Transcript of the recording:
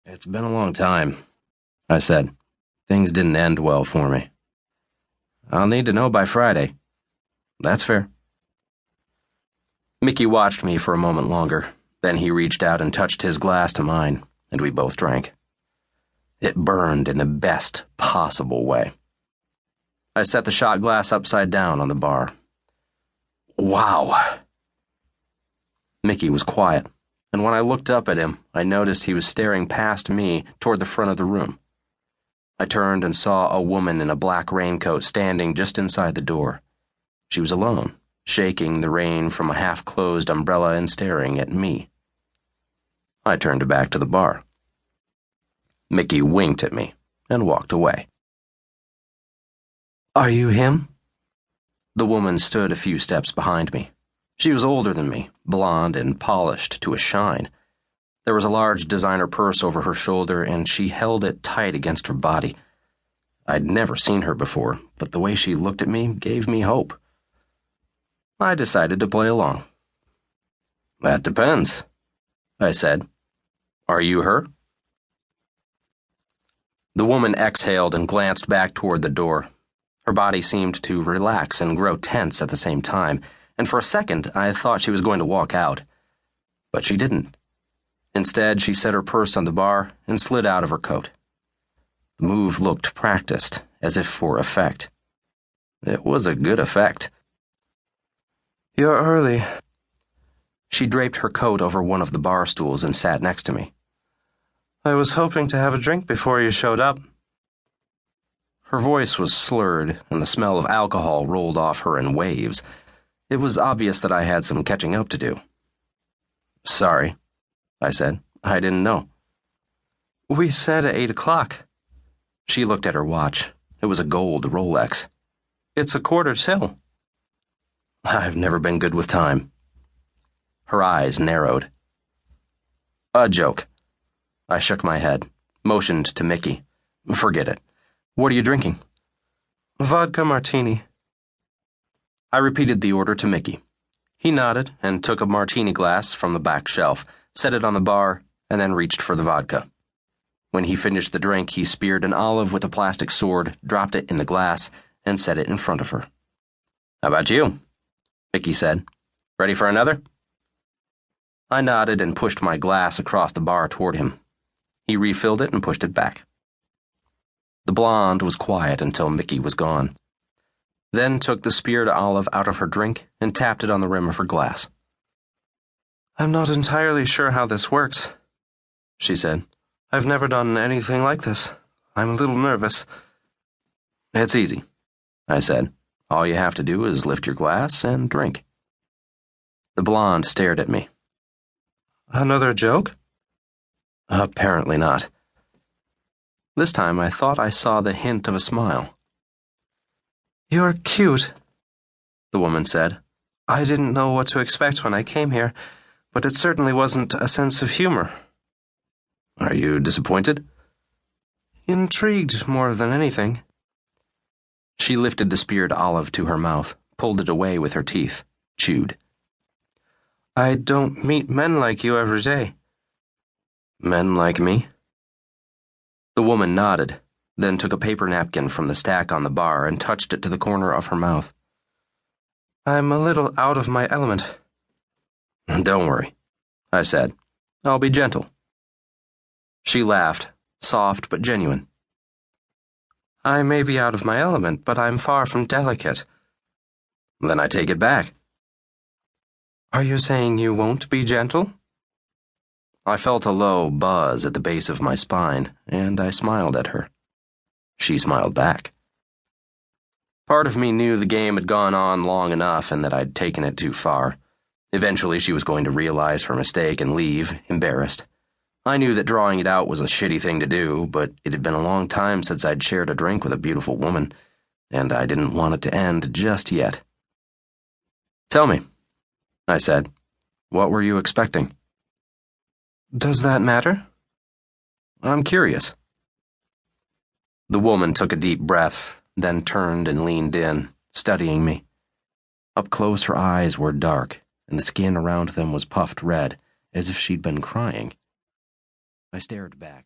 "It's been a long time," I said. "Things didn't end well for me." "I'll need to know by Friday." "That's fair." Mickey watched me for a moment longer. Then he reached out and touched his glass to mine, and we both drank. It burned in the best possible way. I set the shot glass upside down on the bar. "Wow." Mickey was quiet, and when I looked up at him, I noticed he was staring past me toward the front of the room. I turned and saw a woman in a black raincoat standing just inside the door. She was alone, shaking the rain from a half-closed umbrella and staring at me. I turned back to the bar. Mickey winked at me and walked away. "Are you him?" The woman stood a few steps behind me. She was older than me, blonde and polished to a shine. There was a large designer purse over her shoulder, and she held it tight against her body. I'd never seen her before, but the way she looked at me gave me hope. I decided to play along. "That depends," I said. "Are you her?" The woman exhaled and glanced back toward the door. Her body seemed to relax and grow tense at the same time, and for a second I thought she was going to walk out. But she didn't. Instead, she set her purse on the bar and slid out of her coat. The move looked practiced, as if for effect. It was a good effect. "You're early." She draped her coat over one of the bar stools and sat next to me. "I was hoping to have a drink before you showed up." Her voice was slurred, and the smell of alcohol rolled off her in waves. It was obvious that I had some catching up to do. "Sorry," I said. "I didn't know." "We said at 8 o'clock. She looked at her watch. It was a gold Rolex. "It's 1:15. "I've never been good with time." Her eyes narrowed. "A joke." I shook my head, motioned to Mickey. "Forget it. What are you drinking?" "Vodka martini." I repeated the order to Mickey. He nodded and took a martini glass from the back shelf, set it on the bar, and then reached for the vodka. When he finished the drink, he speared an olive with a plastic sword, dropped it in the glass, and set it in front of her. "How about you?" Mickey said. "Ready for another?" I nodded and pushed my glass across the bar toward him. He refilled it and pushed it back. The blonde was quiet until Mickey was gone, then took the speared olive out of her drink and tapped it on the rim of her glass. "I'm not entirely sure how this works," she said. "I've never done anything like this. I'm a little nervous." "It's easy," I said. "All you have to do is lift your glass and drink." The blonde stared at me. "Another joke?" Apparently not. This time I thought I saw the hint of a smile. "You're cute," the woman said. "I didn't know what to expect when I came here, but it certainly wasn't a sense of humor." "Are you disappointed?" "Intrigued more than anything." She lifted the speared olive to her mouth, pulled it away with her teeth, chewed. "I don't meet men like you every day." "Men like me?" The woman nodded, then took a paper napkin from the stack on the bar and touched it to the corner of her mouth. "I'm a little out of my element." "Don't worry," I said. "I'll be gentle." She laughed, soft but genuine. "I may be out of my element, but I'm far from delicate." "Then I take it back." "Are you saying you won't be gentle?" I felt a low buzz at the base of my spine, and I smiled at her. She smiled back. Part of me knew the game had gone on long enough and that I'd taken it too far. Eventually she was going to realize her mistake and leave, embarrassed. I knew that drawing it out was a shitty thing to do, but it had been a long time since I'd shared a drink with a beautiful woman, and I didn't want it to end just yet. "Tell me," I said. "What were you expecting?" "Does that matter?" "I'm curious." The woman took a deep breath, then turned and leaned in, studying me. Up close her eyes were dark, and the skin around them was puffed red, as if she'd been crying. I stared back.